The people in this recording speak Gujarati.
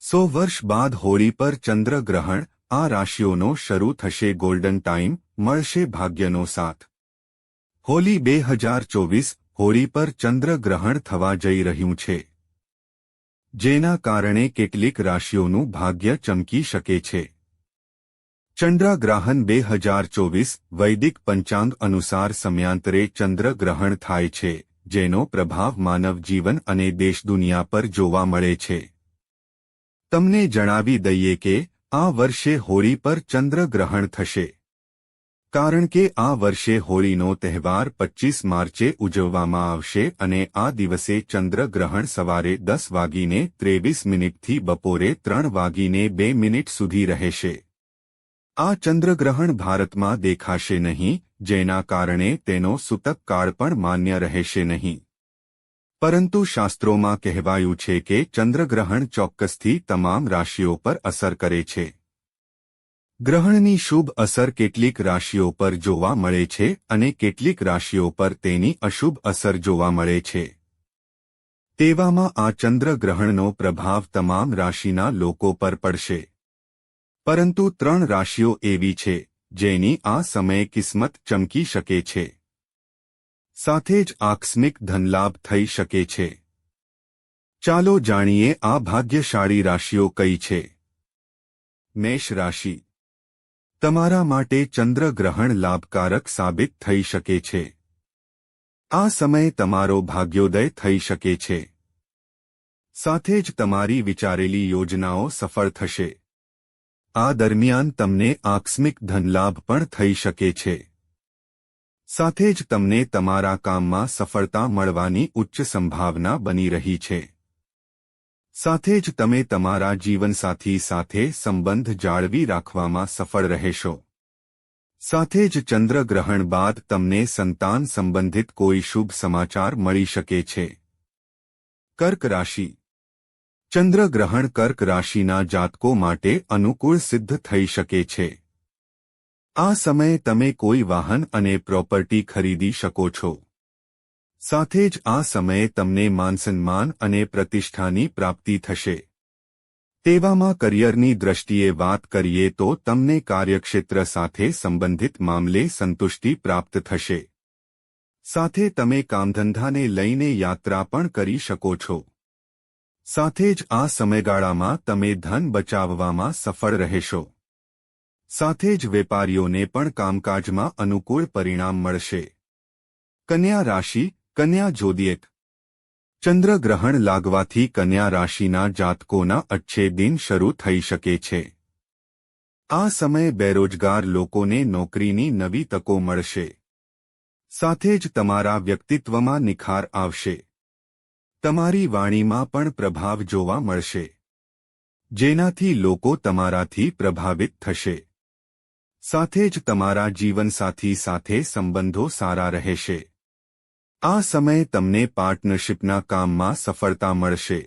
100 વર્ષ બાદ હોળી પર ચંદ્રગ્રહણ, આ રાશિઓનો શરૂ થશે ગોલ્ડન ટાઈમ, મળશે ભાગ્યનો સાથ. હોલી 2024 હોળી પર ચંદ્રગ્રહણ થવા જઈ રહ્યું છે, જેના કારણે કેટલીક રાશિઓનું ભાગ્ય ચમકી શકે છે. ચંદ્રગ્રહણ 2024 વૈદિક પંચાંગ અનુસાર સમયાંતરે ચંદ્રગ્રહણ થાય છે, જેનો પ્રભાવ માનવ જીવન અને દેશ દુનિયા પર જોવા મળે છે. તમને જણાવી દઈએ કે આ વર્ષે હોળી પર ચંદ્રગ્રહણ થશે, કારણ કે આ વર્ષે હોળીનો તહેવાર 25 માર્ચે ઉજવવામાં આવશે અને આ દિવસે ચંદ્રગ્રહણ સવારે 10:23 થી બપોરે 3:02 સુધી રહેશે. આ ચંદ્રગ્રહણ ભારતમાં દેખાશે નહીં, જેના કારણે તેનો સૂતક કાળ પણ માન્ય રહેશે નહીં. પરંતુ શાસ્ત્રોમાં કહેવાયું છે કે ચંદ્રગ્રહણ ચોક્કસથી તમામ રાશિઓ પર અસર કરે છે. ગ્રહણની શુભ અસર કેટલીક રાશિઓ પર જોવા મળે છે અને કેટલીક રાશિઓ પર તેની અશુભ અસર જોવા મળે છે. તેવામાં આ ચંદ્રગ્રહણનો પ્રભાવ તમામ રાશિના લોકો પર પડશે. પરંતુ 3 રાશિઓ એવી છે જેની આ સમયે કિસ્મત ચમકી શકે છે. સાથે જ આકસ્મિક ધનલાભ થઈ શકે છે. ચાલો જાણીએ આ ભાગ્યશાળી રાશિઓ કઈ છે. મેષ રાશિ. તમારા માટે ચંદ્રગ્રહણ લાભકારક સાબિત થઈ શકે છે. આ સમયે તમારો ભાગ્યોદય થઈ શકે છે. સાથે જ તમારી વિચારેલી યોજનાઓ સફળ થશે. આ દરમિયાન તમને આકસ્મિક ધનલાભ પણ થઈ શકે છે. સાથે જ તમને તમારા કામમાં સફળતા મળવાની ઉચ્ચ સંભાવના બની રહી છે. સાથે જ તમે તમારા જીવનસાથી સાથે સંબંધ જાળવી રાખવામાં સફળ રહેશો. સાથે જ ચંદ્રગ્રહણ બાદ તમને સંતાન સંબંધિત કોઈ શુભ સમાચાર મળી શકે છે. કર્ક રાશિ. ચંદ્રગ્રહણ કર્ક રાશિના જાતકો માટે અનુકૂળ સિદ્ધ થઈ શકે છે. આ સમયે તમે કોઈ વાહન અને પ્રોપર્ટી ખરીદી શકો છો. સાથે જ આ સમયે તમને માનસન્માન અને પ્રતિષ્ઠાની પ્રાપ્તિ થશે. તેવામાં કરિયરની દ્રષ્ટિએ વાત કરીએ તો તમને કાર્યક્ષેત્ર સાથે સંબંધિત મામલે સંતુષ્ટિ પ્રાપ્ત થશે. સાથે તમે કામધંધાને લઈને યાત્રા પણ કરી શકો છો. સાથે જ આ સમયગાળામાં તમે ધન બચાવવામાં સફળ રહેશો. સાથે જ વેપારીઓને પણ કામકાજમાં અનુકૂળ પરિણામ મળશે. કન્યા રાશિ. કન્યા જોડિયેક. ચંદ્રગ્રહણ લાગવાથી કન્યા રાશિના જાતકોના अच्छे દિન શરૂ થઈ શકે છે. આ સમયે બેરોજગાર લોકોને નોકરીની નવી તકો મળશે. સાથે જ તમારા વ્યક્તિત્વમાં નિખાર આવશે. તમારી વાણીમાં પણ પ્રભાવ જોવા મળશે, જેનાથી લોકો તમારાથી પ્રભાવિત થશે. સાથે જ તમારા જીવનસાથી સાથે સંબંધો સારા રહેશે. આ સમયે તમને પાર્ટનરશિપના કામમાં સફળતા મળશે.